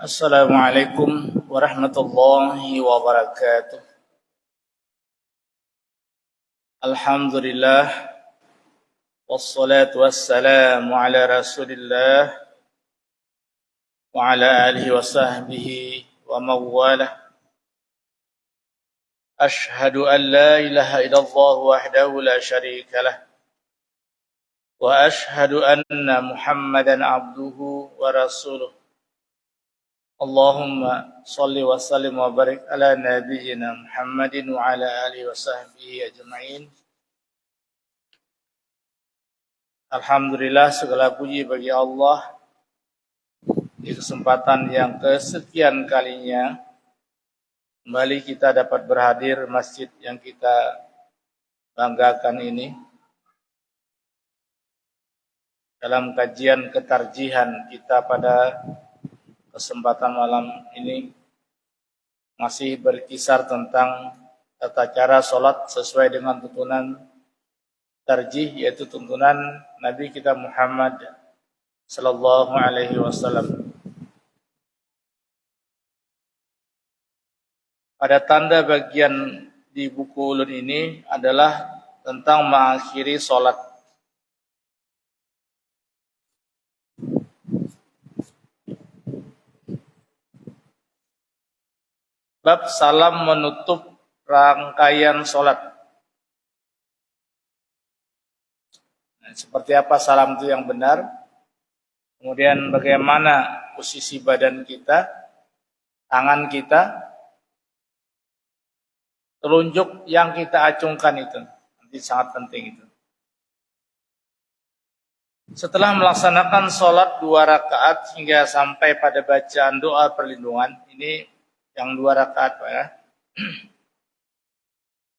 Assalamualaikum warahmatullahi wabarakatuh. Alhamdulillah wassalatu wassalamu ala Rasulillah wa ala alihi wa sahbihi wa mawalah. Ashhadu an la ilaha illallah wahdahu la syarika lah wa ashhadu anna Muhammadan abduhu wa rasuluh. Allahumma salli wa sallim wa barik ala nabiyyina Muhammadin wa ala alihi wa sahbihi ajma'in. Alhamdulillah, segala puji bagi Allah di kesempatan yang kesekian kalinya kembali kita dapat berhadir masjid yang kita banggakan ini dalam kajian ketarjihan kita pada kesempatan malam ini masih berkisar tentang tata cara sholat sesuai dengan tuntunan tarjih, yaitu tuntunan Nabi kita Muhammad sallallahu alaihi wasallam. Pada tanda bagian di buku ulun ini adalah tentang mengakhiri sholat. Bab salam menutup rangkaian sholat. Nah, seperti apa salam itu yang benar? Kemudian bagaimana posisi badan kita, tangan kita, telunjuk yang kita acungkan itu. Nanti sangat penting itu. Setelah melaksanakan sholat 2 rakaat hingga sampai pada bacaan doa perlindungan, ini yang 2 rakaat Pak ya.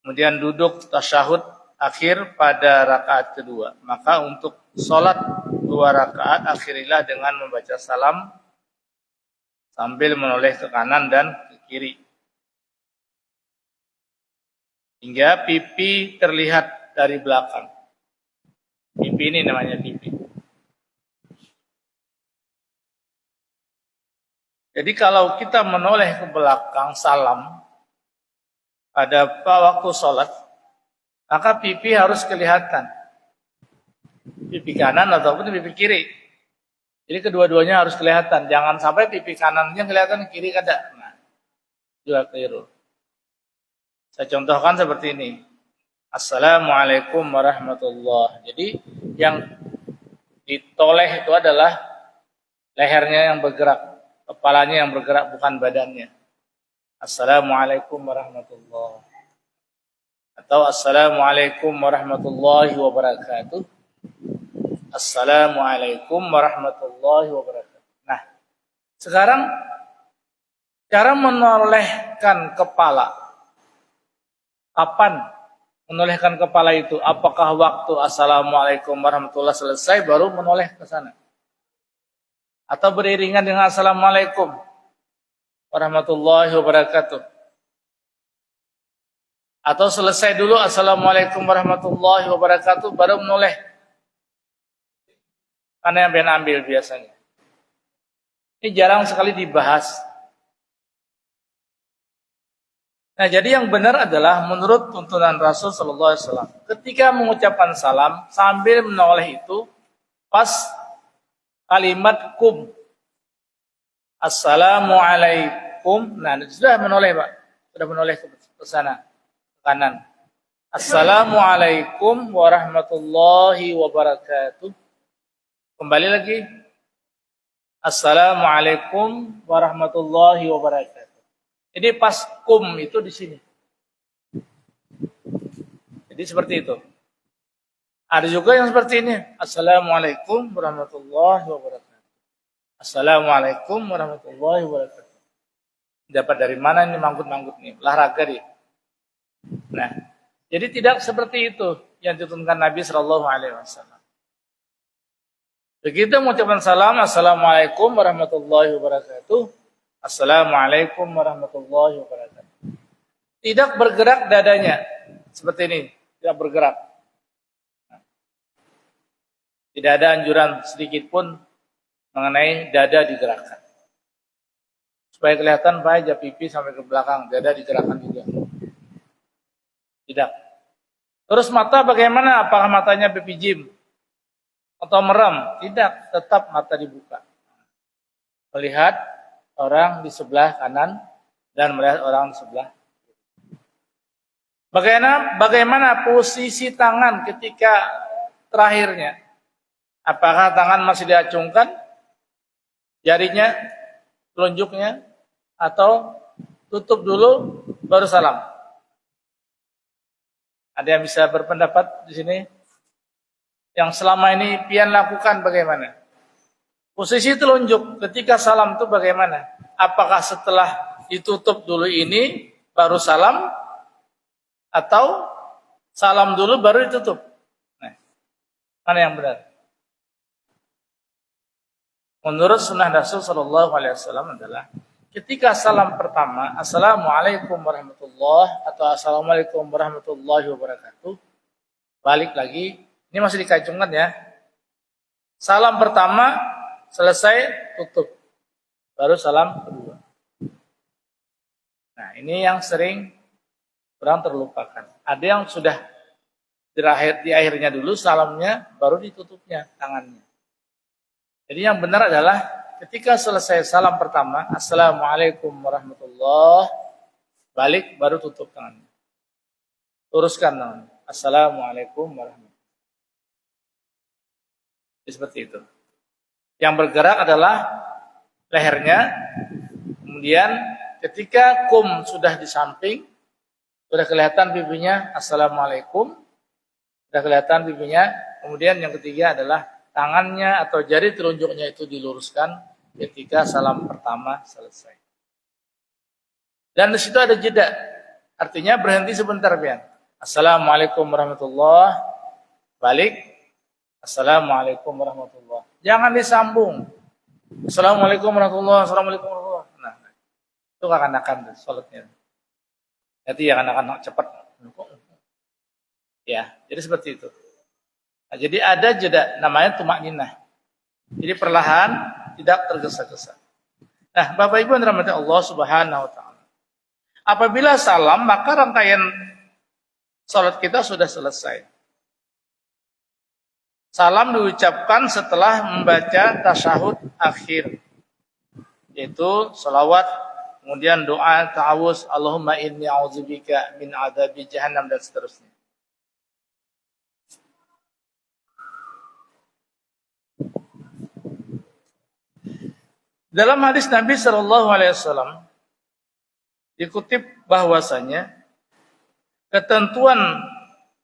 Kemudian duduk tasyahud akhir pada rakaat kedua. Maka untuk sholat 2 rakaat akhirilah dengan membaca salam sambil menoleh ke kanan dan ke kiri. Hingga pipi terlihat dari belakang. Pipi ini namanya pipi. Jadi kalau kita menoleh ke belakang salam pada waktu sholat, maka pipi harus kelihatan. Pipi kanan ataupun pipi kiri. Jadi kedua-duanya harus kelihatan. Jangan sampai pipi kanannya kelihatan, kiri kada. Nah, juga keliru. Saya contohkan seperti ini. Assalamualaikum warahmatullahi. Jadi yang ditoleh itu adalah lehernya yang bergerak. Kepalanya yang bergerak, bukan badannya. Assalamualaikum warahmatullahi. Atau Assalamualaikum warahmatullahi wabarakatuh. Assalamualaikum warahmatullahi wabarakatuh. Nah, sekarang cara menolehkan kepala. Kapan menolehkan kepala itu? Apakah waktu Assalamualaikum warahmatullahi selesai baru menoleh ke sana? Atau beriringan dengan Assalamualaikum warahmatullahi wabarakatuh? Atau selesai dulu Assalamualaikum warahmatullahi wabarakatuh baru menoleh? Karena yang pengen ambil biasanya. Ini jarang sekali dibahas. Nah, jadi yang benar adalah menurut tuntunan Rasul sallallahu alaihi wasallam, ketika mengucapkan salam sambil menoleh itu pas kalimat kum. Assalamualaikum. Nah, sudah menoleh, Pak. Sudah menoleh ke sana, ke kanan. Assalamualaikum warahmatullahi wabarakatuh. Kembali lagi. Assalamualaikum warahmatullahi wabarakatuh. Jadi pas kum itu di sini. Jadi seperti itu. Ada juga yang seperti ini. Assalamualaikum warahmatullahi wabarakatuh. Assalamualaikum warahmatullahi wabarakatuh. Dapat dari mana ini manggut-manggut nih? Olahraga dia. Nah, jadi tidak seperti itu yang dituntunkan Nabi sallallahu alaihi wasallam. Begitu mengucapkan salam, Assalamualaikum warahmatullahi wabarakatuh. Assalamualaikum warahmatullahi wabarakatuh. Tidak bergerak dadanya. Seperti ini. Tidak bergerak. Tidak ada anjuran sedikit pun mengenai dada digerakkan. supaya kelihatan wajah pipi sampai ke belakang, dada digerakkan juga. Tidak. Terus mata bagaimana? Apakah matanya bepijim atau merem? Tidak, tetap mata dibuka. Melihat orang di sebelah kanan dan melihat orang di sebelah. Bagaimana posisi tangan ketika terakhirnya? Apakah tangan masih diacungkan, jarinya, telunjuknya, atau tutup dulu baru salam? Ada yang bisa berpendapat di sini? Yang selama ini pian lakukan bagaimana? Posisi telunjuk ketika salam itu bagaimana? Apakah setelah ditutup dulu ini baru salam, atau salam dulu baru ditutup? Nah, mana yang benar? Menurut sunnah Rasul Shallallahu Alaihi Wasallam adalah ketika salam pertama, Assalamualaikum warahmatullahi atau Assalamualaikum warahmatullahi wabarakatuh, balik lagi, ini masih dikacungkan ya. Salam pertama selesai tutup, baru salam kedua. Nah, ini yang sering orang terlupakan. Ada yang sudah di akhirnya dulu salamnya, baru ditutupnya tangannya. Jadi yang benar adalah ketika selesai salam pertama, Assalamualaikum warahmatullahi, balik baru tutup tangannya. Luruskan tangannya. Assalamualaikum warahmatullahi. Jadi seperti itu. Yang bergerak adalah lehernya. Kemudian ketika kum sudah di samping, sudah kelihatan pipinya, Assalamualaikum. Sudah kelihatan pipinya. Kemudian yang ketiga adalah tangannya atau jari telunjuknya itu diluruskan ketika salam pertama selesai. Dan di situ ada jeda. Artinya berhenti sebentar, pian. Assalamualaikum warahmatullahi, balik. Assalamualaikum warahmatullahi. Jangan disambung. Assalamualaikum warahmatullahi, assalamualaikum warahmatullahi. Nah, itu akan sholatnya. Nanti akan cepat. Ya, jadi seperti itu. Nah, jadi ada jeda, namanya tumakninah. Jadi perlahan, tidak tergesa-gesa. Nah, Bapak Ibu yang dirahmati Allah Subhanahu wa taala. Apabila salam, maka rangkaian salat kita sudah selesai. Salam diucapkan setelah membaca tasyahud akhir, yaitu salawat, kemudian doa ta'awuz, Allahumma inni a'udzubika min adzabi jahannam, dan seterusnya. Dalam hadis Nabi Shallallahu Alaihi Wasallam dikutip bahwasanya ketentuan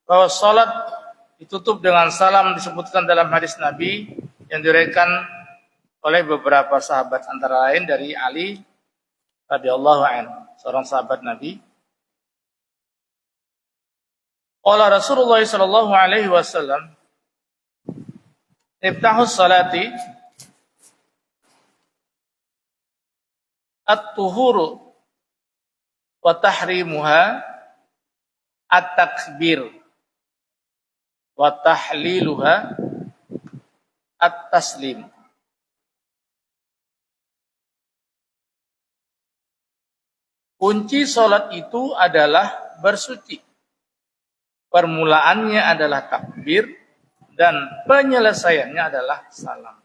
bahwa salat ditutup dengan salam disebutkan dalam hadis Nabi yang diriwayatkan oleh beberapa sahabat, antara lain dari Ali radhiyallahu anhu, seorang sahabat Nabi. Qala Rasulullah sallallahu alaihi wasallam, "Iftahus salati at-tuhuru wa tahrimuha at-takbir wa tahliluha at-taslim." Kunci salat itu adalah bersuci. Permulaannya adalah takbir dan penyelesaiannya adalah salam.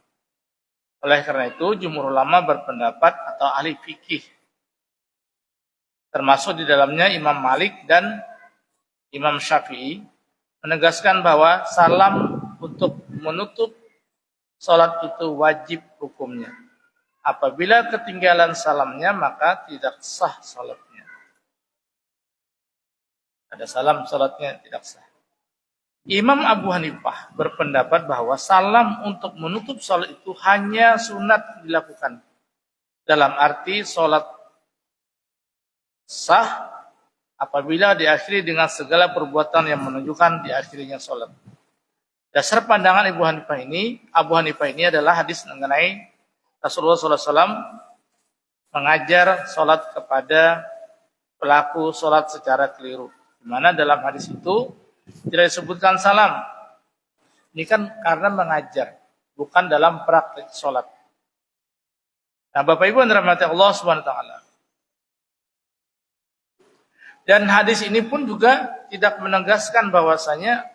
Oleh karena itu, jumhur ulama berpendapat atau ahli fikih, termasuk di dalamnya Imam Malik dan Imam Syafi'i, menegaskan bahwa salam untuk menutup salat itu wajib hukumnya. Apabila ketinggalan salamnya, maka tidak sah salatnya. Ada salam, salatnya tidak sah. Imam Abu Hanifah berpendapat bahwa salam untuk menutup salat itu hanya sunat dilakukan. Dalam arti salat sah apabila diakhiri dengan segala perbuatan yang menunjukkan diakhirinya salat. Dasar pandangan Abu Hanifah ini adalah hadis mengenai Rasulullah SAW mengajar salat kepada pelaku salat secara keliru. Di mana dalam hadis itu tidak disebutkan salam. Ini kan karena mengajar, bukan dalam praktik sholat. Nah, Bapak Ibu yang dirahmati Allah Subhanahu wa taala. Dan hadis ini pun juga tidak menegaskan bahwasanya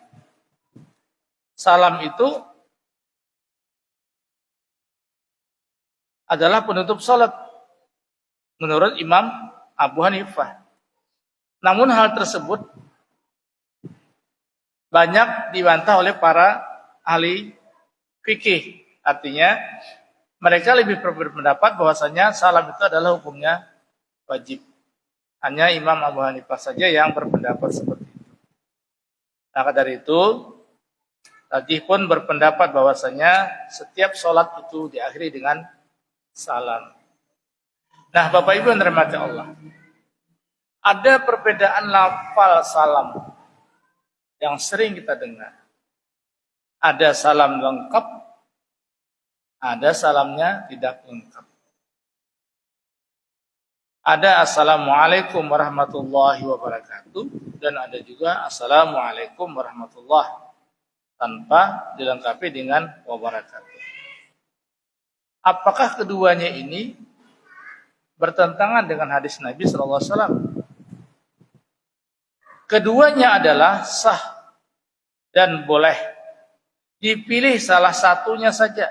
salam itu adalah penutup salat menurut Imam Abu Hanifah. Namun hal tersebut banyak dibantah oleh para ahli fikih. Artinya mereka lebih berpendapat bahwasanya salam itu adalah hukumnya wajib. Hanya Imam Abu Hanifah saja yang berpendapat seperti itu. Maka dari itu, Rajih pun berpendapat bahwasanya setiap sholat itu diakhiri dengan salam. Nah, Bapak Ibu yang dirahmati Allah, ada perbedaan lafal salam yang sering kita dengar. Ada salam lengkap, ada salamnya tidak lengkap. Ada assalamualaikum warahmatullahi wabarakatuh, dan ada juga assalamualaikum warahmatullahi tanpa dilengkapi dengan wabarakatuh. Apakah keduanya ini bertentangan dengan hadis Nabi SAW? Keduanya adalah sah dan boleh dipilih salah satunya saja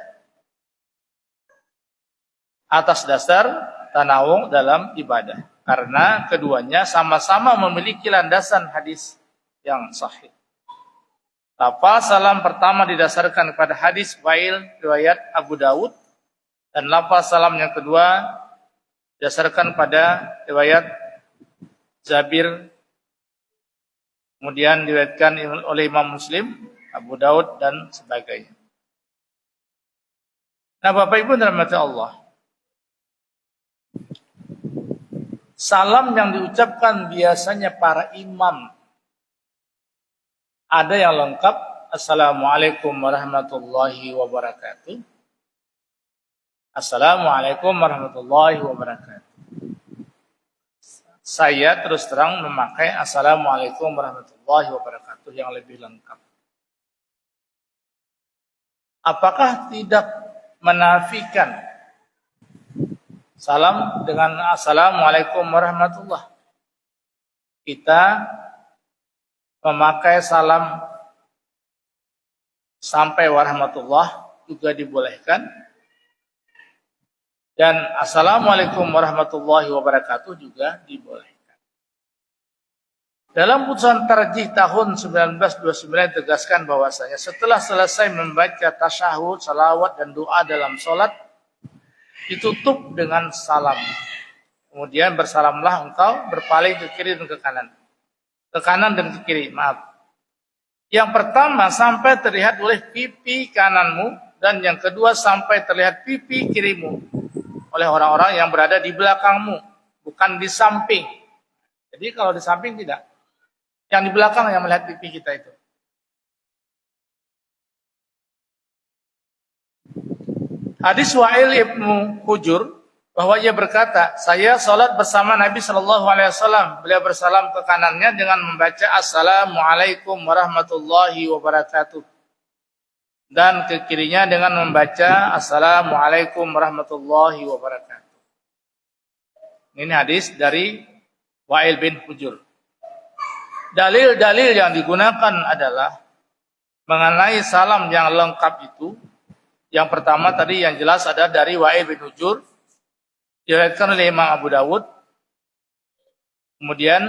atas dasar tanawung dalam ibadah, karena keduanya sama-sama memiliki landasan hadis yang sahih. Lafal salam pertama didasarkan kepada hadis Wail riwayat Abu Dawud, dan lafal salam yang kedua didasarkan pada riwayat Jabir, kemudian diriwayatkan oleh Imam Muslim, Abu Dawud dan sebagainya. Nah, Bapak Ibu dirahmati Allah, salam yang diucapkan biasanya para imam, ada yang lengkap, assalamualaikum warahmatullahi wabarakatuh, assalamualaikum warahmatullahi wabarakatuh. Saya terus terang memakai assalamualaikum warahmatullahi wabarakatuh yang lebih lengkap. Apakah tidak menafikan salam dengan assalamualaikum warahmatullah? Kita memakai salam sampai warahmatullah juga dibolehkan, dan assalamualaikum warahmatullahi wabarakatuh juga dibolehkan. Dalam putusan tarjih tahun 1929 tegaskan bahwasanya setelah selesai membaca tasyahud, salawat dan doa dalam sholat, ditutup dengan salam. Kemudian bersalamlah engkau, berpaling ke kiri dan ke kanan. Ke kanan dan ke kiri, maaf. Yang pertama sampai terlihat oleh pipi kananmu, dan yang kedua sampai terlihat pipi kirimu oleh orang-orang yang berada di belakangmu, bukan di samping. Jadi kalau di samping tidak, yang di belakang yang melihat pipi kita itu. Hadis Wa'il ibnu Hujur bahwa ia berkata, saya sholat bersama Nabi SAW. Beliau bersalam ke kanannya dengan membaca assalamualaikum warahmatullahi wabarakatuh, dan ke kirinya dengan membaca assalamualaikum warahmatullahi wabarakatuh. Ini hadis dari Wa'il bin Hujur. Dalil-dalil yang digunakan adalah mengenai salam yang lengkap itu. Yang pertama tadi yang jelas ada dari Wa'il bin Hujur, diriwayatkan oleh Imam Abu Dawud. Kemudian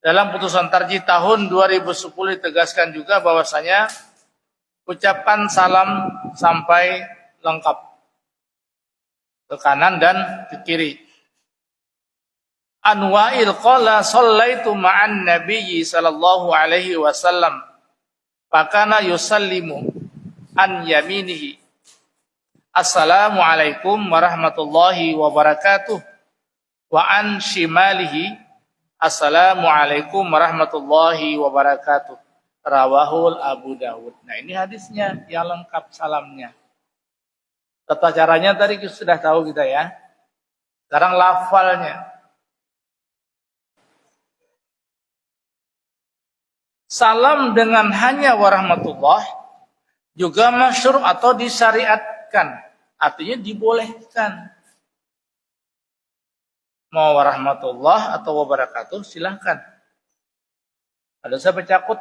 dalam putusan tarjih tahun 2010 ditegaskan juga bahwasanya ucapan salam sampai lengkap ke kanan dan ke kiri. An Wa'il qala shallaitu ma'an nabiyyi sallallahu alaihi wasallam fakana yusallimu an yaminihi assalamualaikum warahmatullahi wabarakatuh, wa an shimalihi assalamualaikum warahmatullahi wabarakatuh. Rawahul Abu Dawud. Nah, ini hadisnya yang lengkap salamnya. Tata caranya tadi sudah tahu kita ya. Sekarang lafalnya. Salam dengan hanya warahmatullah juga masyhur atau disyariatkan. Artinya dibolehkan. Mau warahmatullah atau wabarakatuh silahkan. Ada saya bercakut.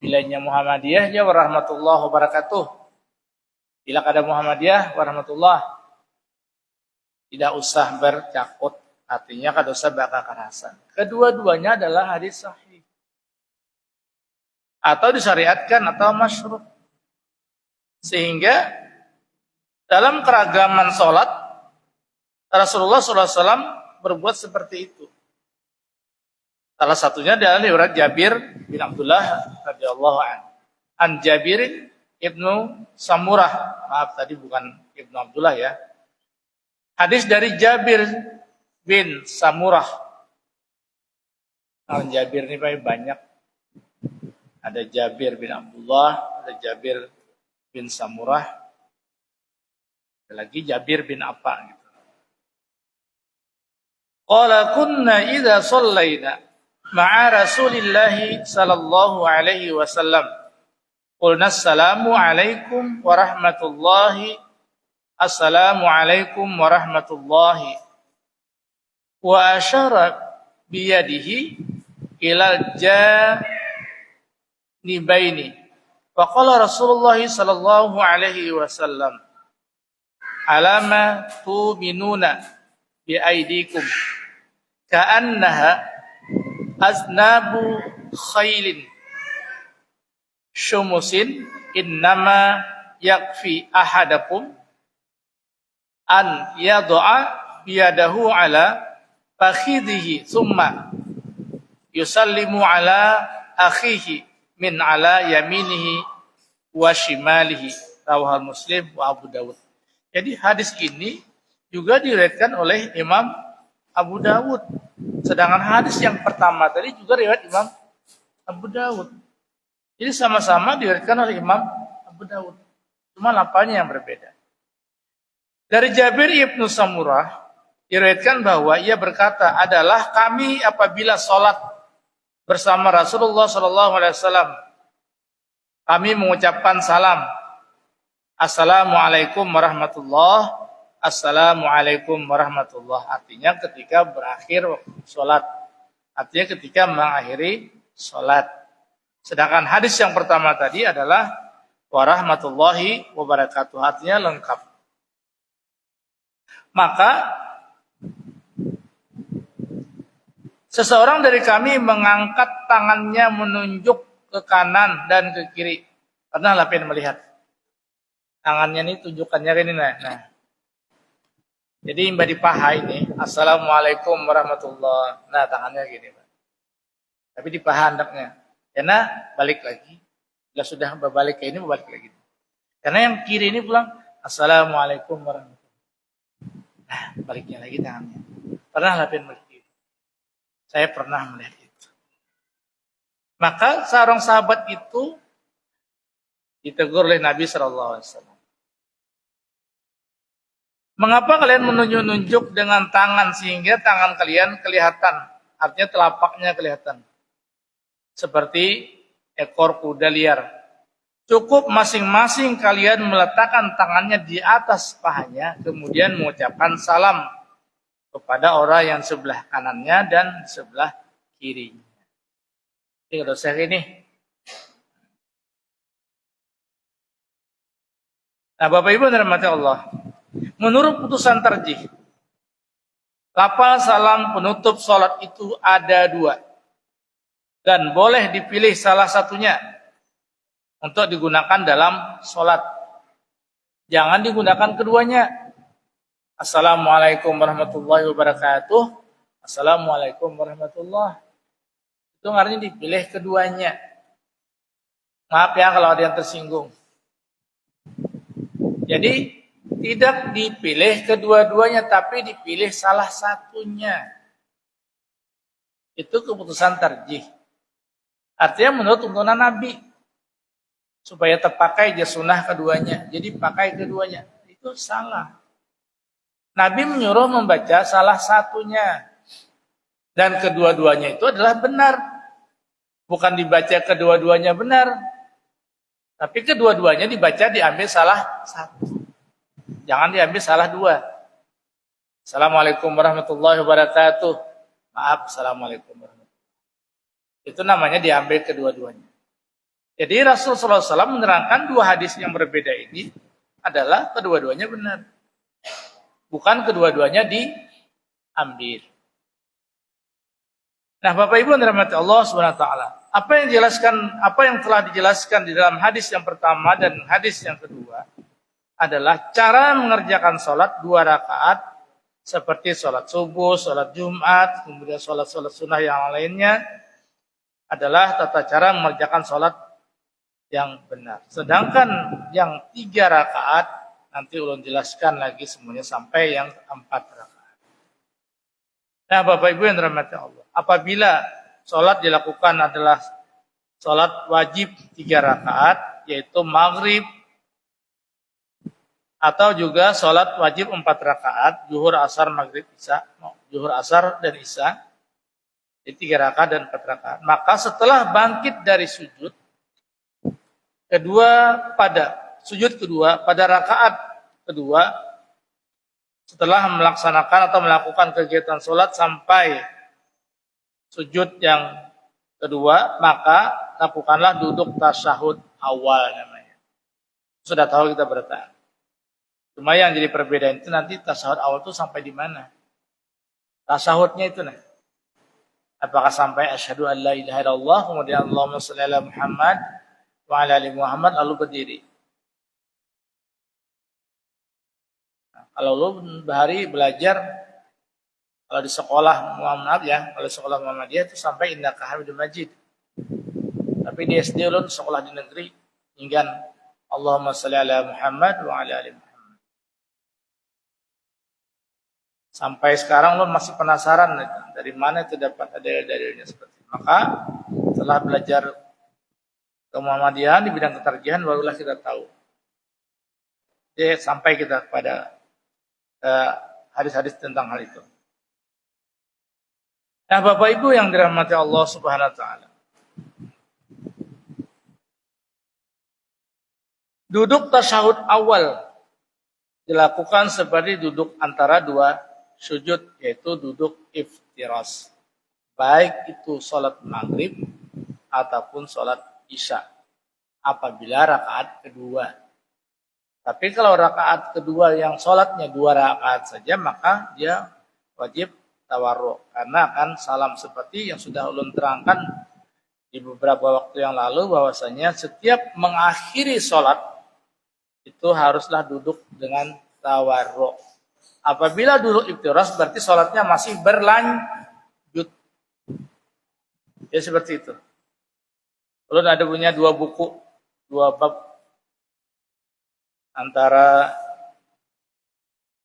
Bilanya Muhammadiyah ya warahmatullah wabarakatuh. Bila ada Muhammadiyah warahmatullah. Tidak usah bercakut. Artinya kada usah bakar-karasan. Kedua-duanya adalah hadis sahih. Atau disyariatkan atau masyru'. Sehingga dalam keragaman sholat Rasulullah SAW berbuat seperti itu. Salah satunya adalah riwayat Jabir bin Abdullah radhiyallahu anhu. An Jabir ibnu Samurah. Maaf tadi bukan Ibnu Abdullah ya. Hadis dari Jabir bin Samurah. Al Jabir ini banyak. Ada Jabir bin Abdullah, ada Jabir bin Samurah, ada lagi Jabir bin apa gitu. Qala kunna idza shallaina ma'a Rasulillah sallallahu alaihi wasallam qulna assalamu alaikum warahmatullahi assalamu alaikum warahmatullahi wa asyara biyadihi ilal janibaini wa qala Rasulullah sallallahu alaihi wasallam alama tu'minuna bi aidikum ka'annaha aznabu khailin syumusin innama yakfi ahadakum an yad'a biyadahu ala fakhidhihi thumma yusallimu ala akhihi min ala yaminihi wa shimalihi rawahul Muslim wa Abu Dawud. Jadi hadis ini juga diriwayatkan oleh Imam Abu Dawud. Sedangkan hadis yang pertama tadi juga riwayat Imam Abu Dawud. Jadi sama-sama diriwayatkan oleh Imam Abu Dawud. Cuma lafalnya yang berbeda. Dari Jabir ibnu Samurah diriwayatkan bahwa ia berkata, adalah kami apabila sholat bersama Rasulullah SAW, kami mengucapkan salam, Assalamualaikum warahmatullahi wabarakatuh. Assalamualaikum warahmatullahi. Artinya ketika berakhir sholat. Artinya ketika mengakhiri sholat. Sedangkan hadis yang pertama tadi adalah warahmatullahi wabarakatuh. Artinya lengkap. Maka seseorang dari kami mengangkat tangannya menunjuk ke kanan dan ke kiri. Pernah lapin melihat. Tangannya ini tunjukkannya ini. Nah. Jadi mbak di paha ini, Assalamualaikum warahmatullahi. Nah tangannya gini, Pak. Tapi di paha hendaknya. Karena balik lagi. Bila sudah berbalik ke ini, berbalik lagi. Karena yang kiri ini pulang, Assalamualaikum warahmatullahi. Nah baliknya lagi tangannya. Pernah lapin melihat itu? Saya pernah melihat itu. Maka seorang sahabat itu ditegur oleh Nabi SAW. Mengapa kalian menunjuk-nunjuk dengan tangan sehingga tangan kalian kelihatan? Artinya telapaknya kelihatan. Seperti ekor kuda liar. Cukup masing-masing kalian meletakkan tangannya di atas pahanya, kemudian mengucapkan salam kepada orang yang sebelah kanannya dan sebelah kirinya. Ini kalau saya ini. Nah Bapak Ibu dirahmati Allah. Menurut putusan tarjih, lafal salam penutup sholat itu ada dua. Dan boleh dipilih salah satunya untuk digunakan dalam sholat. Jangan digunakan keduanya. Assalamualaikum warahmatullahi wabarakatuh. Assalamualaikum warahmatullahi. Itu artinya dipilih keduanya. Maaf ya kalau ada yang tersinggung. Jadi tidak dipilih kedua-duanya, tapi dipilih salah satunya. Itu keputusan tarjih. Artinya menurut tuntunan Nabi. Supaya terpakai sunnah keduanya. Jadi pakai keduanya. Itu salah. Nabi menyuruh membaca salah satunya. Dan kedua-duanya itu adalah benar. Bukan dibaca kedua-duanya benar. Tapi kedua-duanya dibaca diambil salah satu. Jangan diambil salah dua. Assalamualaikum warahmatullahi wabarakatuh. Maaf, assalamualaikum warahmatullahi wabarakatuh. Itu namanya diambil kedua-duanya. Jadi Rasulullah SAW menerangkan dua hadis yang berbeda ini adalah kedua-duanya benar. Bukan kedua-duanya diambil. Nah, Bapak Ibu yang dirahmati Allah Subhanahu wa taala, apa yang telah dijelaskan di dalam hadis yang pertama dan hadis yang kedua adalah cara mengerjakan sholat 2 rakaat seperti sholat subuh, sholat Jumat, kemudian sholat sunnah yang lainnya adalah tata cara mengerjakan sholat yang benar. Sedangkan yang 3 rakaat nanti ulun jelaskan lagi semuanya sampai yang 4 rakaat. Nah, Bapak Ibu yang dirahmati Allah, apabila sholat dilakukan adalah sholat wajib 3 rakaat, yaitu maghrib, atau juga sholat wajib 4 rakaat, zuhur, asar, maghrib, isya, zuhur, asar, dan isya, jadi 3 rakaat dan 4 rakaat. Maka setelah bangkit dari sujud kedua pada rakaat kedua, setelah melaksanakan atau melakukan kegiatan sholat sampai sujud yang kedua, maka lakukanlah duduk tasyahud awal namanya. Sudah tahu kita bertahan. Cuma yang jadi perbedaan itu nanti tasyahud awal itu sampai di mana? Tasyahudnya itu nah. Apakah sampai asyhadu an la ilaha illallah, kemudian Allahumma shalli ala Muhammad wa ala ali Muhammad, lalu berdiri. Nah, kalau lu bahari belajar, kalau di sekolah kalau di sekolah Muhammadiyah itu sampai innaka hamidum majid. Tapi di SD ulun sekolah di negeri hingga Allahumma shalli ala Muhammad wa ala ali Muhammad. Sampai sekarang ulun masih penasaran dari mana itu dapat dalil-dalilnya seperti itu. Maka setelah belajar ke Muhammadiyah di bidang ketarjihan barulah kita tahu. Jadi sampai kita kepada hadis-hadis tentang hal itu. Nah, Bapak Ibu yang dirahmati Allah Subhanahu wa taala. Duduk tasyahud awal dilakukan seperti duduk antara 2 sujud, yaitu duduk iftiras. Baik itu sholat maghrib ataupun sholat isya. Apabila rakaat kedua. Tapi kalau rakaat kedua yang sholatnya 2 rakaat saja, maka dia wajib tawarruk. Karena akan salam seperti yang sudah ulun terangkan di beberapa waktu yang lalu, bahwasanya setiap mengakhiri sholat itu haruslah duduk dengan tawarruk. Apabila duduk iftiras berarti sholatnya masih berlanjut. Ya seperti itu. Ulun ada punya 2 buku, 2 bab antara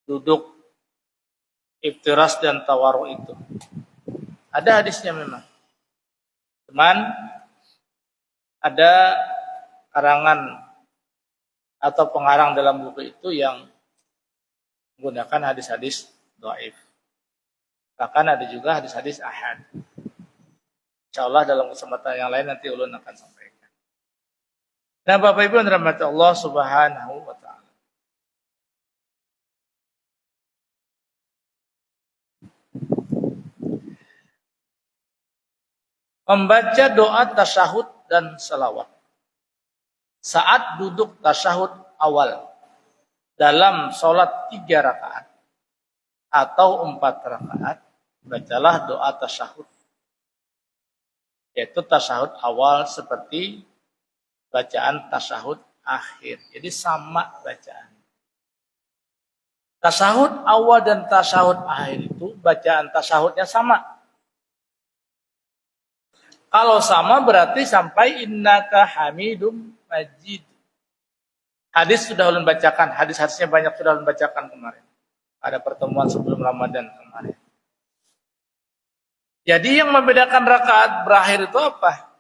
duduk iftiras dan tawarruk itu. Ada hadisnya memang. Cuman ada karangan atau pengarang dalam buku itu yang menggunakan hadis-hadis dhaif. Bahkan ada juga hadis-hadis ahad. Insyaallah dalam kesempatan yang lain nanti ulun akan sampaikan. Nah, Bapak Ibu yang dirahmati Allah Subhanahu wa taala. Membaca doa tasyahud dan salawat saat duduk tasyahud awal dalam sholat 3 rakaat atau 4 rakaat, bacalah doa tasyahud, yaitu tasyahud awal seperti bacaan tasyahud akhir. Jadi sama bacaan. Tasyahud awal dan tasyahud akhir itu bacaan tasyahudnya sama. Kalau sama berarti sampai innaka hamidum majid. Hadis sudah ulun bacakan, hadis-hadisnya banyak sudah ulun bacakan kemarin. Ada pertemuan sebelum Ramadan kemarin. Jadi yang membedakan rakaat berakhir itu apa?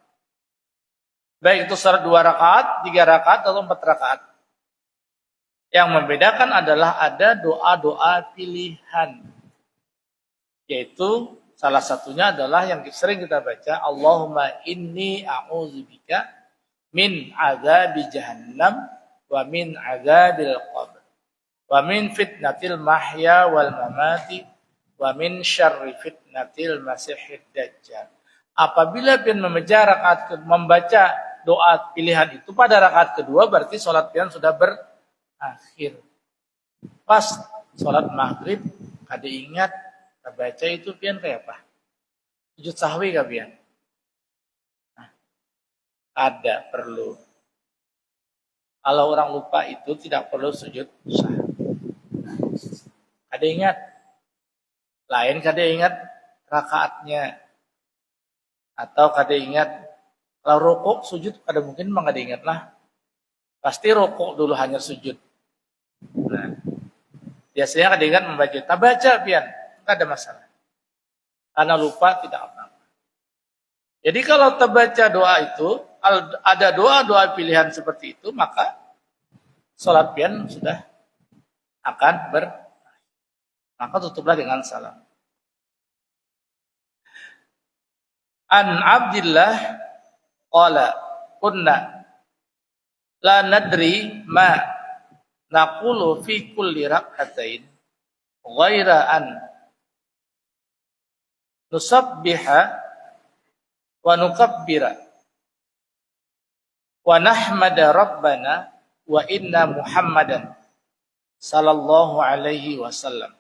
Baik itu sholat 2 rakaat, 3 rakaat, atau 4 rakaat. Yang membedakan adalah ada doa-doa pilihan. Yaitu salah satunya adalah yang sering kita baca, Allahumma inni a'udzubika min azabi jahannam wa min azabil qabr. wa min fitnatil mahya wal mamati wa min syarri fitnatil masihid dajjal. Apabila pian membaca doa pilihan itu pada rakaat kedua, berarti sholat pian sudah berakhir. Pas sholat maghrib, kada ingat baca itu pian kayak apa? Sujud sahwi kah pian? Ada perlu. Kalau orang lupa itu tidak perlu sujud sahwi. Kada ingat. Lain kada ingat rakaatnya. Atau kada ingat. Kalau rukuk sujud kada mungkin memang kada ingat lah. Pasti rukuk dulu hanya sujud. Nah, biasanya kada ingat membaca. Tak baca pian. Tidak ada masalah. Karena lupa tidak apa-apa. Jadi kalau terbaca doa itu, ada doa-doa pilihan seperti itu, maka sholat pian sudah akan maka tutuplah dengan salam. An Abdillah qala kunna la nadri ma naqulu fi kulli rak'atain ghaira an nusabbiha wa nukabbira wa nahmada rabbana wa inna Muhammadan sallallahu alaihi wasallam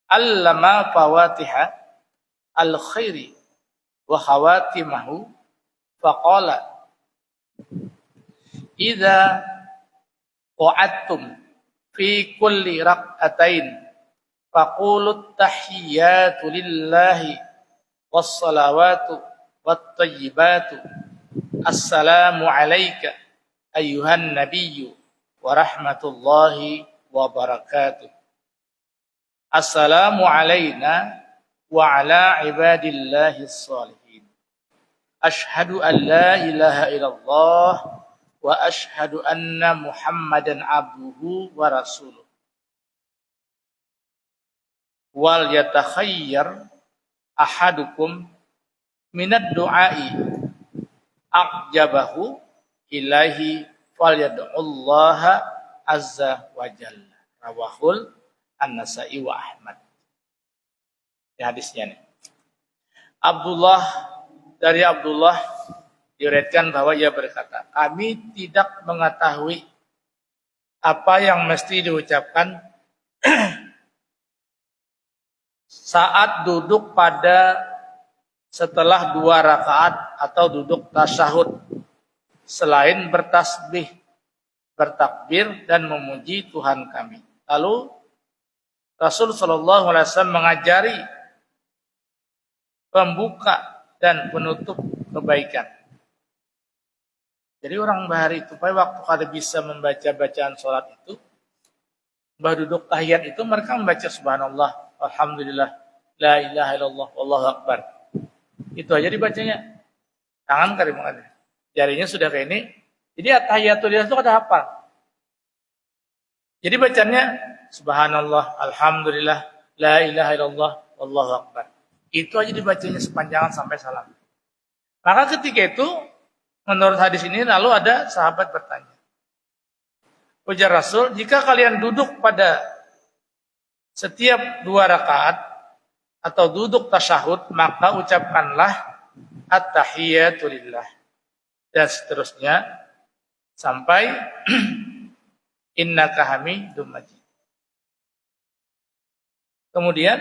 allama fawatiha al-khairi wa khawatimahu faqala idza qa'adtum fi kulli rak'atain faqulut tahiyyatu lillahi wassalawatu wattayyibatu assalamu alayka ayyuhan nabiyyu wa rahmatullahi wa barakatuh assalamu alayna wa ala ibadillahis salihin ashhadu an la ilaha illallah wa ashhadu anna muhammadan abduhu wa rasuluh wal yatakhayyar ahadukum minad du'ai aqjabahu ilahi falyad'ullaha azza wa jalla rawahul an-Nasa'i wa Ahmad. Ini hadisnya nih. Dari Abdullah diriwayatkan bahwa ia berkata, kami tidak mengetahui apa yang mesti diucapkan saat duduk pada setelah 2 rakaat atau duduk tasyahud selain bertasbih, bertakbir dan memuji Tuhan kami. Lalu Rasul sallallahu alaihi wasallam mengajari pembuka dan penutup kebaikan. Jadi orang bahari itu pada waktu kada bisa membaca bacaan salat itu, baru duduk tahiyat itu mereka membaca subhanallah, alhamdulillah, la ilaha illallah, wallahu akbar. Itu aja dibacanya. Tangan kada mengada. Jarinya sudah kayak ini. Jadi tahiyatul itu kada hafal. Jadi bacanya subhanallah, alhamdulillah, la ilaha illallah, wallahu akbar. Itu aja dibacanya sepanjangan sampai salam. Maka ketika itu menurut hadis ini lalu ada sahabat bertanya. Ujar Rasul, jika kalian duduk pada setiap 2 rakaat atau duduk tasyahud, maka ucapkanlah at-tahiyyatu lillah. Dan seterusnya sampai innaka hamidum majid. Kemudian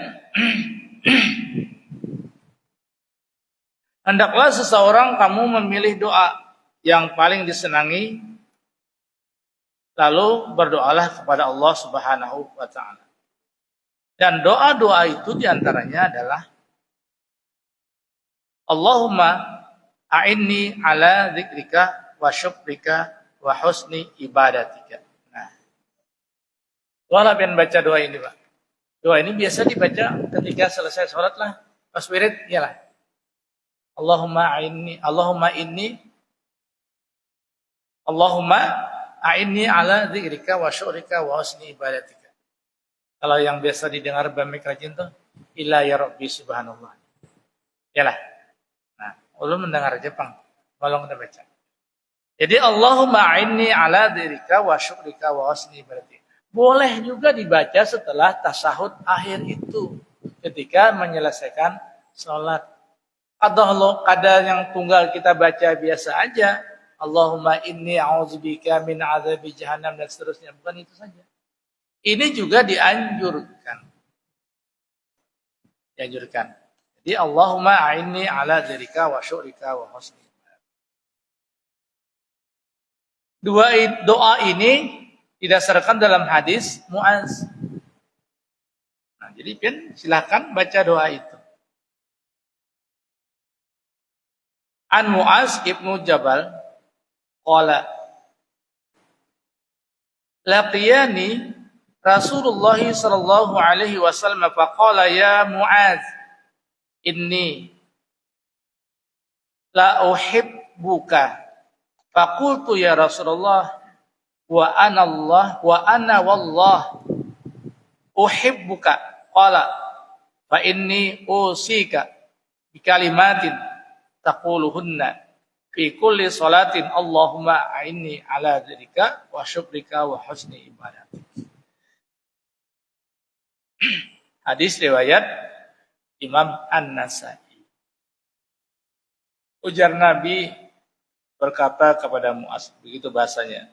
hendaklah seseorang kamu memilih doa yang paling disenangi, lalu berdoalah kepada Allah Subhanahu wa taala. Dan doa-doa itu diantaranya adalah Allahumma a'inni ala dzikrika wa syukrika wa husni ibadatika. Nah, wala pian baca doa ini, Pak. Doa ini biasa dibaca ketika selesai sholat lah, pas wirid iyalah. Allahumma a'inni ala dzikrika wa syukrika wa husni ibadatika. Kalau yang biasa didengar bamik rajin tuh illa ya rabbi subhanallah. Yalah. Nah, ulun mendengar Jepang, tolong kita baca. Jadi Allahumma a'inni ala dzikra wa syukrika wa husni ibadatik. Boleh juga dibaca setelah tasyahud akhir itu ketika menyelesaikan sholat. Kadang yang tunggal kita baca biasa aja. Allahumma inni a'udzubika min adzabi jahannam dan seterusnya. Bukan itu saja. Ini juga dianjurkan. Jadi Allahumma a'inni ala dzikra wa syukrika wa husni. Doa ini didasarkan dalam hadis Mu'az. Nah, jadi silakan baca doa itu. An Mu'az ibnu Jabal qala laqiyani Rasulullah sallallahu alaihi wasallam faqala ya Mu'az inni la uhibbuka faqultu ya Rasulullah wa ana wallah uhibbuka qala fa inni usika bi kalimatin taquluhunna fi kulli salatin Allahumma a'inni ala dzikra wa syukrika wa husni ibadatik. Hadis riwayat Imam An-Nasa'i. Ujar Nabi berkata kepada Mu'az, begitu bahasanya.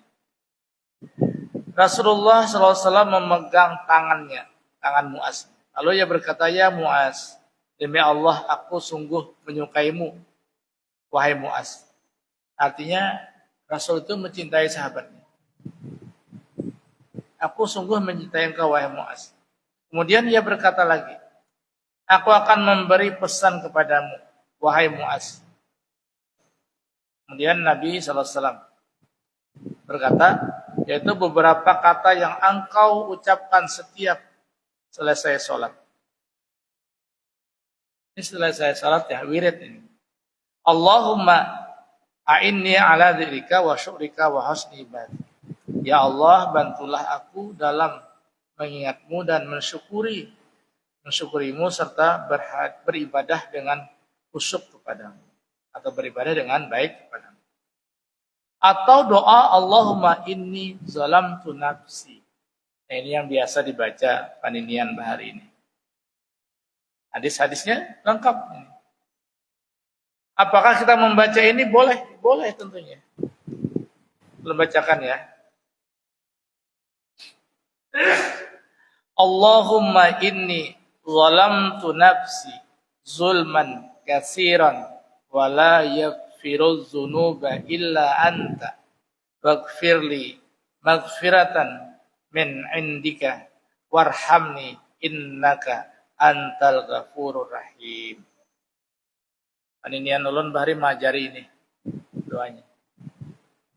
Rasulullah SAW memegang tangan Mu'az. Lalu ia berkata, ya Mu'az, demi Allah aku sungguh menyukaimu, wahai Mu'az. Artinya Rasul itu mencintai sahabatnya. Aku sungguh mencintai engkau, wahai Mu'az. Kemudian ia berkata lagi, aku akan memberi pesan kepadamu, wahai Mu'az. Kemudian Nabi SAW berkata, yaitu beberapa kata yang engkau ucapkan setiap selesai sholat. Ini selesai sholat ya, wirid ini. Allahumma a'inni ala dzikrika wa syukrika wa husni ibadatik. Ya Allah, bantulah aku dalam mengingatmu dan mensyukurimu serta beribadah dengan khusyuk kepadamu. Atau beribadah dengan baik kepadamu. Atau doa Allahumma inni zalamtu nafsi. Nah, ini yang biasa dibaca paninian bahari ini. Hadis-hadisnya lengkap. Apakah kita membaca ini? Boleh. Boleh tentunya. Membacakan ya. Allahumma inni zalamtu nafsi zulman katsiran wala yaghfiruz dzunuba illa anta waghfirli maghfiratan min indika warhamni innaka antal ghafurur rahim. Paninian ulun bahari mengajari ini doanya.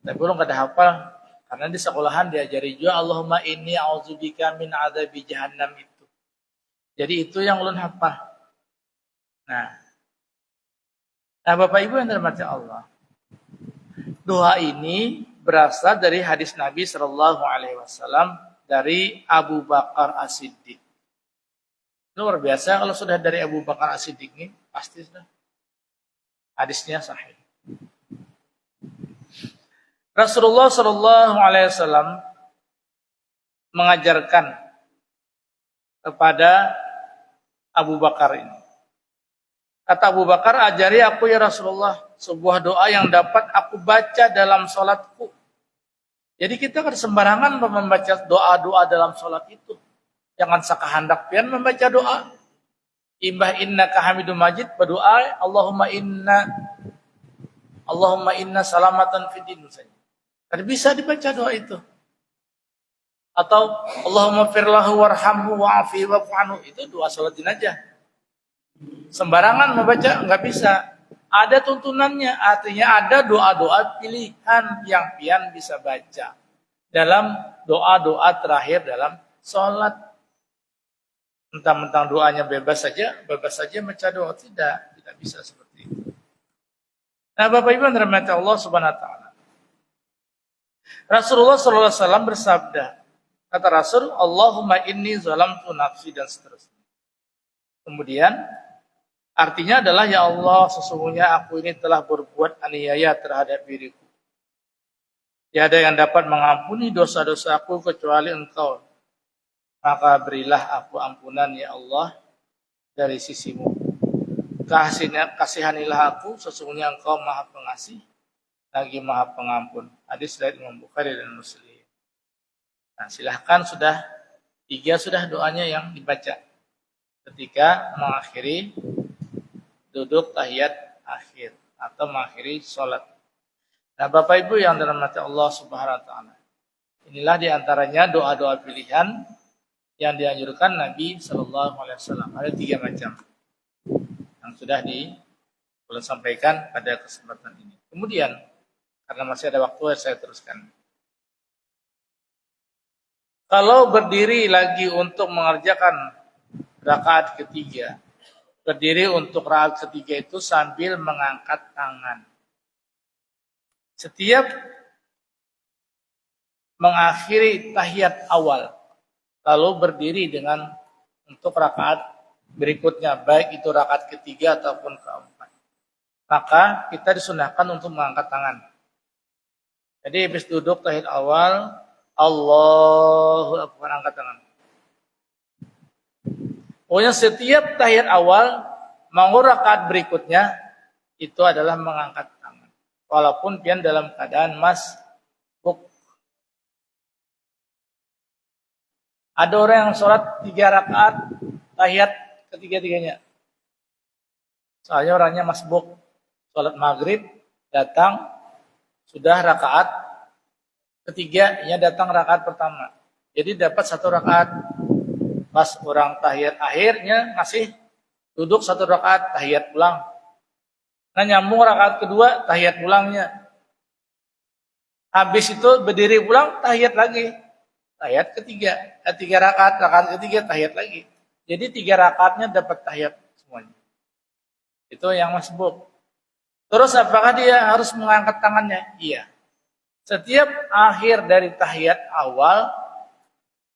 Tapi belum kada hafal karena di sekolahan diajari juga Allahumma inni a'udzubika min adzabi jahannam itu. Jadi itu yang ulun hafal. Nah, Bapak Ibu yang dirahmati Allah. Doa ini berasal dari hadis Nabi Shallallahu Alaihi Wasallam dari Abu Bakar As-Siddiq. Luar biasa kalau sudah dari Abu Bakar As-Siddiq ini pasti sudah hadisnya sahih. Rasulullah Shallallahu Alaihi Wasallam mengajarkan kepada Abu Bakar ini. Kata Abu Bakar, ajari aku ya Rasulullah sebuah doa yang dapat aku baca dalam sholatku. Jadi kita kan sembarangan membaca doa-doa dalam sholat itu. Jangan sakahandak pian membaca doa. Imbah innaka hamidum majid berdoa Allahumma inna salamatan fid din saja. Kan bisa dibaca doa itu. Atau Allahumma firlahu warhamhu wa'afi wa'fu anhu, itu doa sholatin aja. Sembarangan membaca enggak bisa. Ada tuntunannya, artinya ada doa-doa pilihan yang pian bisa baca dalam doa-doa terakhir dalam sholat. Mentang-mentang doanya bebas saja baca doa, tidak bisa seperti itu. Nah, Bapak Ibu yang dirahmati Allah Subhanahu wa taala. Rasulullah sallallahu alaihi wasallam bersabda, kata Rasul, Allahumma inni zalamtu nafsi dan seterusnya. Kemudian artinya adalah ya Allah, sesungguhnya aku ini telah berbuat aniaya terhadap diriku. Tiada yang dapat mengampuni dosa-dosaku kecuali Engkau. Maka berilah aku ampunan ya Allah dari sisimu. Kasihanilah aku, sesungguhnya Engkau Maha Pengasih lagi Maha Pengampun. Hadis riwayat Imam Bukhari dan Muslim. Nah, silahkan tiga sudah doanya yang dibaca ketika mengakhiri duduk tahiyat akhir atau mengakhiri sholat. Nah, Bapak Ibu yang dirahmati Allah Subhanahu wa taala. Inilah diantaranya doa-doa pilihan yang dianjurkan Nabi Shallallahu alaihi wasallam. Ada 3 macam yang sudah disampaikan pada kesempatan ini. Kemudian karena masih ada waktu saya teruskan. Kalau berdiri lagi untuk mengerjakan rakaat ketiga, berdiri untuk rakaat ketiga itu sambil mengangkat tangan. Setiap mengakhiri tahiyat awal, lalu berdiri untuk rakaat berikutnya, baik itu rakaat ketiga ataupun keempat, maka kita disunahkan untuk mengangkat tangan. Jadi habis duduk tahiyat awal, Allahu Akbar, angkat tangan. Pokoknya setiap tahiyat awal mau rakaat berikutnya itu adalah mengangkat tangan. Walaupun pian dalam keadaan masbuk. Ada orang yang sholat 3 rakaat tahiyat ketiga-tiganya. Soalnya orangnya masbuk. Sholat maghrib datang sudah rakaat ketiga, ia datang rakaat pertama. Jadi dapat 1 rakaat. Pas orang tahiyat akhirnya masih duduk 1 rakaat, tahiyat pulang. Nah, nyambung rakaat kedua, tahiyat pulangnya. Habis itu berdiri pulang, tahiyat lagi. Tahiyat ketiga, 3 rakaat ketiga, tahiyat lagi. Jadi 3 rakaatnya dapat tahiyat semuanya. Itu yang masbuk. Terus apakah dia harus mengangkat tangannya? Iya. Setiap akhir dari tahiyat awal,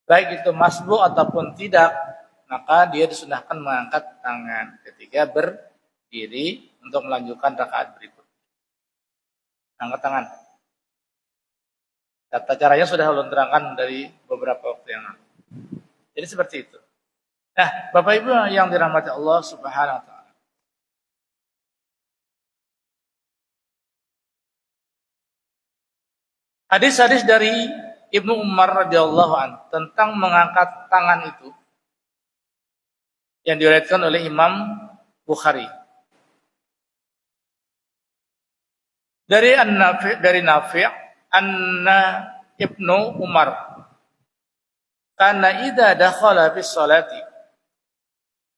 baik itu masbuk ataupun tidak, maka dia disunahkan mengangkat tangan ketika berdiri untuk melanjutkan rakaat berikutnya. Angkat tangan. Tata caranya sudah ulun terangkan dari beberapa waktu yang lalu. Jadi seperti itu. Nah, Bapak Ibu yang dirahmati Allah Subhanahu wa taala. Hadis-hadis dari Ibnu Umar radhiyallahu anhu tentang mengangkat tangan itu yang diriwayatkan oleh Imam Bukhari. Dari Nafi' anna Ibnu Umar kana idza dakhala bis salati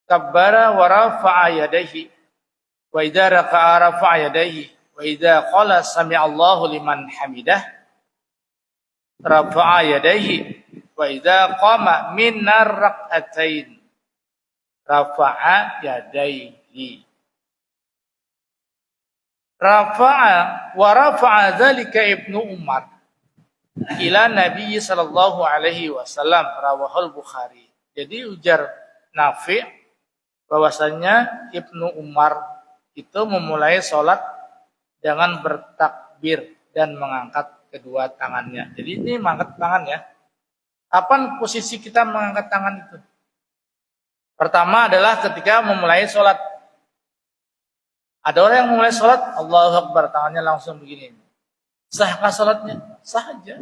kabbara wa rafa'a yadayhi wa idza raka'a rafa'a yadayhi wa idza qala sami'a Allahu liman hamidah rafa'a yadayhi wa idza qama minar rak'atain rafa'a yadayhi. Rafa'a dzalika Ibnu Umar ila Nabi sallallahu alaihi wasallam, rawahul Bukhari. Jadi ujar Nafi' bahwasanya Ibnu Umar itu memulai sholat dengan bertakbir dan mengangkat kedua tangannya. Jadi ini mengangkat tangan ya. Kapan posisi kita mengangkat tangan itu? Pertama adalah ketika memulai sholat. Ada orang yang memulai sholat, Allahu Akbar, tangannya langsung begini. Sahkah sholatnya? Sah aja.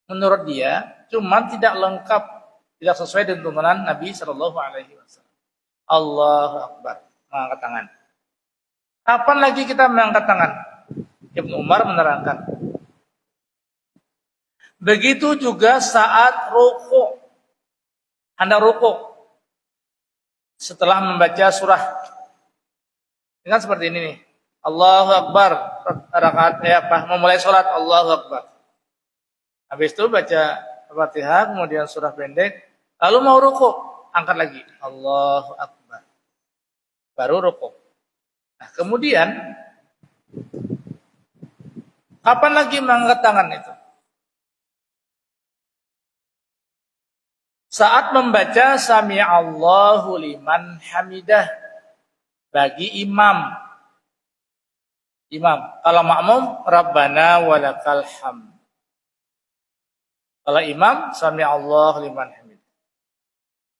Menurut dia, cuman tidak lengkap, tidak sesuai dengan tuntunan Nabi Shallallahu Alaihi Wasallam. Allahu Akbar, mengangkat tangan. Kapan lagi kita mengangkat tangan? Ibnu Umar menerangkan. Begitu juga saat rukuk. Anda rukuk setelah membaca surah. Ingat seperti ini nih. Allahu Akbar, rakaat memulai sholat Allahu Akbar. Habis itu baca Fatihah, kemudian surah pendek, lalu mau rukuk, angkat lagi Allahu Akbar. Baru rukuk. Nah, kemudian kapan lagi mengangkat tangan itu? Saat membaca Sami'allahu liman hamidah bagi imam. Imam. Kalau makmum, Rabbana walakal hamd. Kalau imam, Sami Allahu liman hamidah.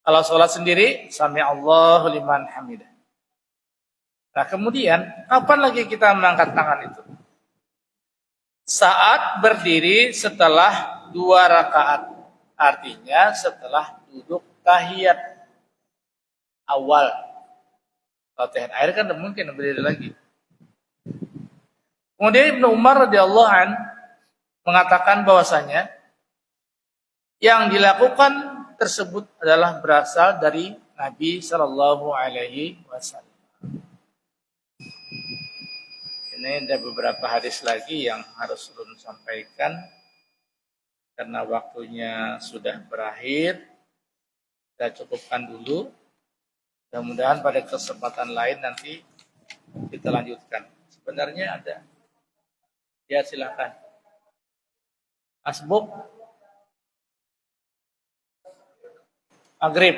Kalau sholat sendiri, Sami Allahu liman hamidah. Nah kemudian, kapan lagi kita mengangkat tangan itu? Saat berdiri setelah 2 rakaat. Artinya setelah duduk tahiyat awal. Kalau tahiyat akhir kan tidak mungkin berdiri lagi. Kemudian Ibnu Umar radhiyallahu an mengatakan bahwasanya yang dilakukan tersebut adalah berasal dari Nabi Shallallahu Alaihi Wasallam. Ini ada beberapa hadis lagi yang harus ulun sampaikan karena waktunya sudah berakhir. Kita cukupkan dulu. Mudah-mudahan pada kesempatan lain nanti kita lanjutkan. Sebenarnya ada. Ya silakan. Asbuk. Maghrib.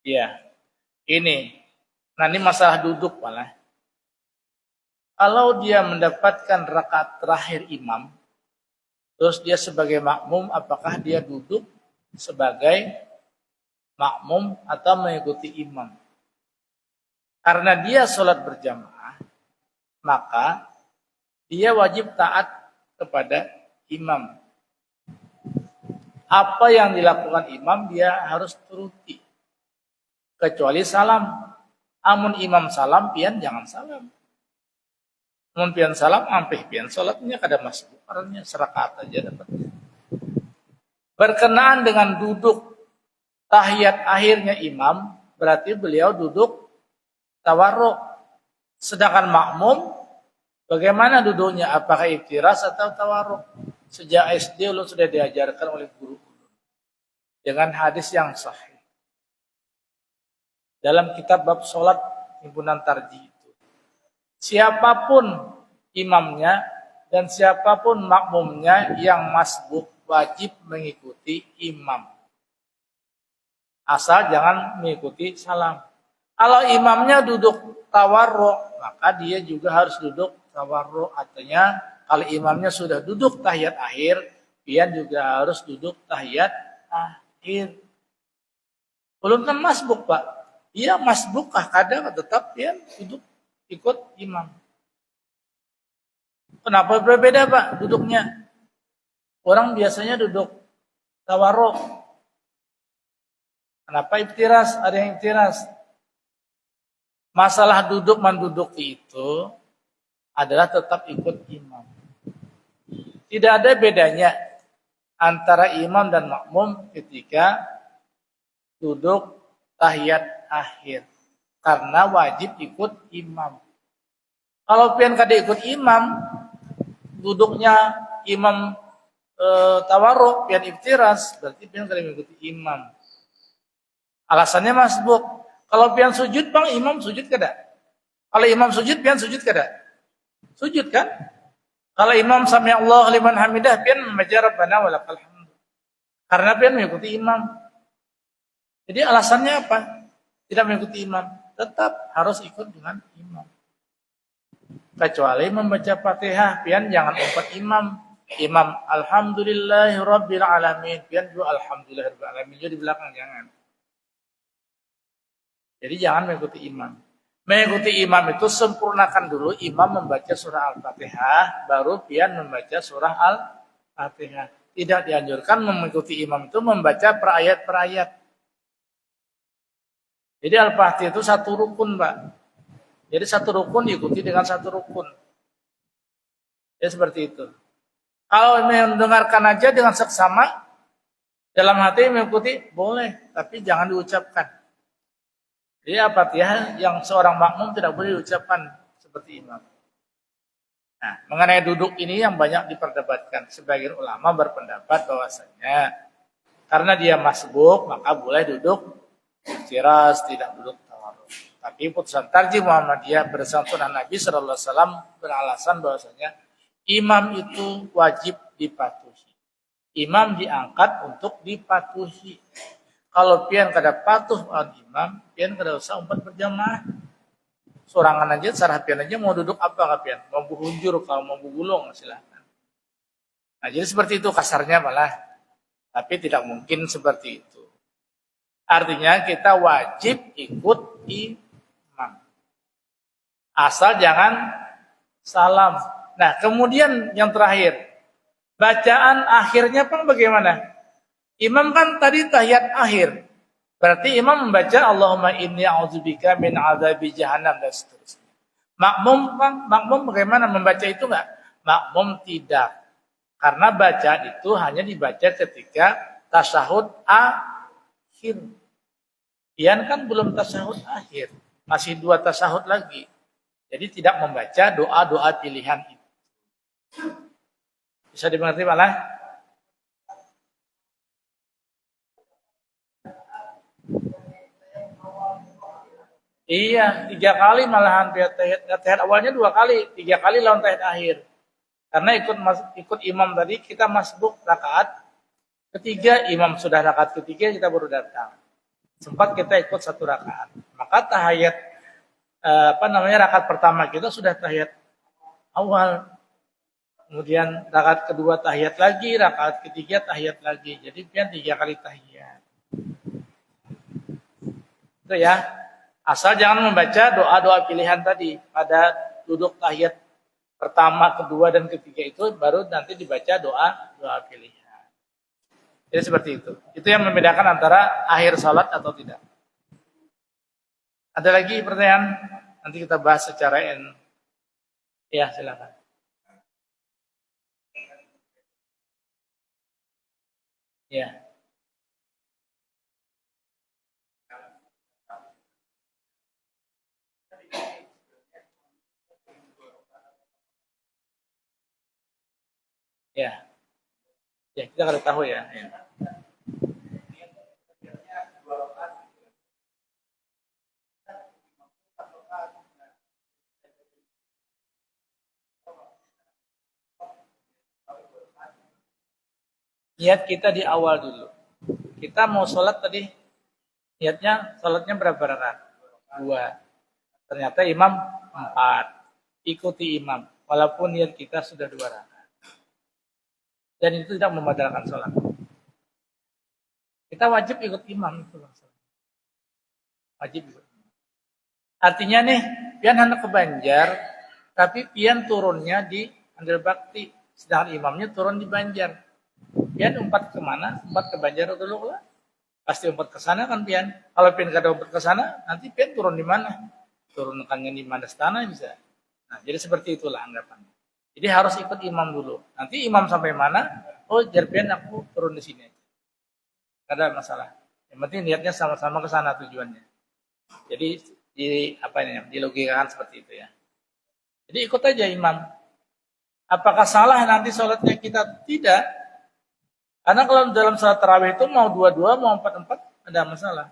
Ya, ini. Nah ini masalah duduk malah. Kalau dia mendapatkan rakaat terakhir imam, terus dia sebagai makmum, apakah dia duduk sebagai makmum atau mengikuti imam? Karena dia sholat berjamaah, maka dia wajib taat kepada imam. Apa yang dilakukan imam dia harus turuti. Kecuali salam. Amun imam salam, pian jangan salam. Amun pian salam, ampih pian salatnya kada masuk. Karena serakaat aja dapatnya. Berkenaan dengan duduk tahiyat akhirnya imam, berarti beliau duduk tawarruk. Sedangkan makmum, bagaimana duduknya? Apakah iftiras atau tawarruk? Sejak SD ulun sudah diajarkan oleh guru dengan hadis yang sahih. Dalam kitab bab sholat himpunan Tarji itu. Siapapun imamnya dan siapapun makmumnya yang masbuk wajib mengikuti imam. Asal jangan mengikuti salam. Kalau imamnya duduk tawarruk, maka dia juga harus duduk tawarruk. Artinya kalau imamnya sudah duduk tahiyat akhir, pian juga harus duduk tahiyat akhir. Belum kan masbuk, Pak. Iya masbuk kadang tetap pian duduk ikut imam. Kenapa berbeda, Pak, duduknya? Orang biasanya duduk tawarruk. Kenapa iftiras? Ada yang iftiras. Masalah duduk menduduki itu adalah tetap ikut imam. Tidak ada bedanya antara imam dan makmum ketika duduk tahiyat akhir. Karena wajib ikut imam. Kalau pian kada ikut imam, duduknya imam tawarruk, pian iftiras, berarti pian kada mengikuti imam. Alasannya masbuk. Kalau pian sujud, bang imam sujud kada? Kalau imam sujud, pian sujud kada? Sujud kan? Kalau imam sami Allah liman hamidah, pian membaca Rabbana walakal hamd. Karena pian mengikuti imam. Jadi alasannya apa? Tidak mengikuti imam. Tetap harus ikut dengan imam. Kecuali membaca Fatihah, pian jangan umpat imam. Imam alhamdulillahirabbil alamin, pian juga alhamdulillahirabbil alamin juga di belakang jangan. Jadi jangan mengikuti imam. Mengikuti imam itu sempurnakan dulu imam membaca surah Al-Fatihah, baru pian membaca surah Al-Fatihah. Tidak dianjurkan mengikuti imam itu membaca per ayat. Jadi Al-Fatihah itu satu rukun, Pak. Jadi satu rukun diikuti dengan satu rukun. Ya seperti itu. Kalau mendengarkan aja dengan seksama, dalam hati mengikuti, boleh. Tapi jangan diucapkan. Jadi Al-Fatihah yang seorang makmum tidak boleh diucapkan seperti imam. Nah, mengenai duduk ini yang banyak diperdebatkan. Sebagian ulama berpendapat bahwasanya karena dia masbuk, maka boleh duduk iftiras, tidak duduk tawarruk. Tapi putusan Tarjih Muhammadiyah berdasarkan Nabi sallallahu alaihi wasallam beralasan bahwasanya imam itu wajib dipatuhi. Imam diangkat untuk dipatuhi. Kalau pian kada patuh al imam, pian kada usah umpat berjamaah. Sorangan aja, sarah pian aja mau duduk apa kah pian? Mau buhunjur, kalau mau bugulung silakan. Nah, jadi seperti itu kasarnya malah. Tapi tidak mungkin seperti itu. Artinya kita wajib ikut imam. Asal jangan salam. Nah, kemudian yang terakhir, bacaan akhirnya pun bagaimana? Imam kan tadi tahiyat akhir. Berarti imam membaca Allahumma inni a'udzubika min adzabi jahannam dan seterusnya. Makmum bagaimana membaca itu enggak? Makmum tidak. Karena bacaan itu hanya dibaca ketika tasyahud akhir. Pian kan belum tasyahud akhir. Masih 2 tasyahud lagi. Jadi tidak membaca doa-doa pilihan itu. Bisa dimengerti malah? Iya, 3 kali malahan tahiyat awalnya 2 kali, 3 kali lawan tahiyat akhir. Karena ikut imam tadi kita masbuk rakaat ketiga, imam sudah rakaat ketiga kita baru datang. Sempat kita ikut 1 rakaat. Maka tahiyat rakaat pertama kita sudah tahiyat awal. Kemudian rakaat kedua tahiyat lagi, rakaat ketiga tahiyat lagi. Jadi pian 3 kali tahiyat. Itu ya. Asal jangan membaca doa-doa pilihan tadi pada duduk tahiyat pertama, kedua, dan ketiga itu baru nanti dibaca doa pilihan. Jadi seperti itu. Itu yang membedakan antara akhir salat atau tidak. Ada lagi pertanyaan? Nanti kita bahas secara Ya, silakan. Ya. Ya. Ya, kita harus tahu ya. Niat kita di awal dulu. Kita mau sholat tadi, niatnya sholatnya berapa rakaat? 2. Ternyata imam 4. Ikuti imam, walaupun niat kita sudah 2 rakaat. Dan itu tidak membatalkan sholat. Kita wajib ikut imam itu. Wajib ikut. Artinya nih, pian hendak ke Banjar, tapi pian turunnya di Andil Bakti, sedangkan imamnya turun di Banjar. Pian umpat kemana? Umpat ke Banjar dulu lah. Pasti umpat ke sana kan pian. Kalau pian kada umpat ke sana, nanti pian turun di mana? Turunkannya di mana istana bisa. Nah, jadi seperti itulah anggapannya. Jadi harus ikut imam dulu. Nanti imam sampai mana? Oh, jarpian aku turun di sini. Tidak ada masalah. Yang penting niatnya sama-sama ke sana tujuannya. Jadi dilogikakan seperti itu ya. Jadi ikut aja imam. Apakah salah nanti sholatnya kita? Tidak. Karena kalau dalam sholat tarawih itu mau 2-2, mau 4-4, ada masalah.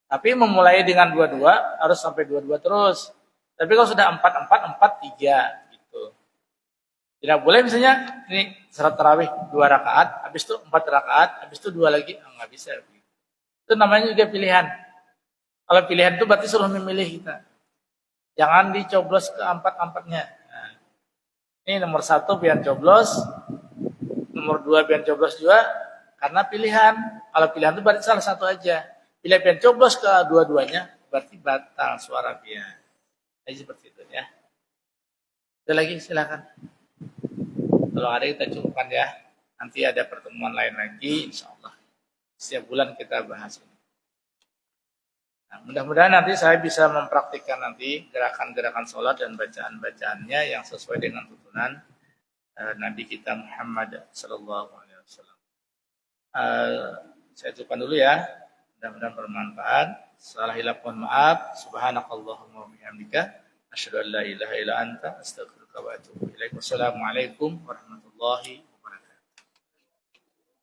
Tapi memulai dengan 2-2 harus sampai 2-2 terus. Tapi kalau sudah 4-4, 4-3 gitu. Tidak boleh misalnya ini sholat tarawih 2 rakaat, habis itu 4 rakaat, habis itu 2 lagi, nggak bisa. Itu namanya juga pilihan. Kalau pilihan itu berarti suruh memilih kita. Jangan dicoblos ke 4-4-nya. Nah, ini nomor 1 pian coblos, nomor 2 pian coblos juga, karena pilihan. Kalau pilihan itu berarti salah satu aja. Bila pian coblos ke dua-duanya, berarti batal suara pian. Jadi seperti itu ya. Ada lagi silakan. Kalau ada kita cukupkan ya. Nanti ada pertemuan lain lagi, insya Allah. Setiap bulan kita bahas ini. Nah, mudah-mudahan nanti saya bisa mempraktikkan nanti gerakan-gerakan sholat dan bacaan-bacaannya yang sesuai dengan tuntunan Nabi kita Muhammad Sallallahu Alaihi Wasallam. Saya cukupkan dulu ya. Mudah-mudahan bermanfaat. Salah hilaf mohon maaf. Subhanakallahumma wa bihamdika asyhadu an la ilaha illa anta astaghfiruka wa atubu ilaik. Wassalamualaikum warahmatullahi wabarakatuh.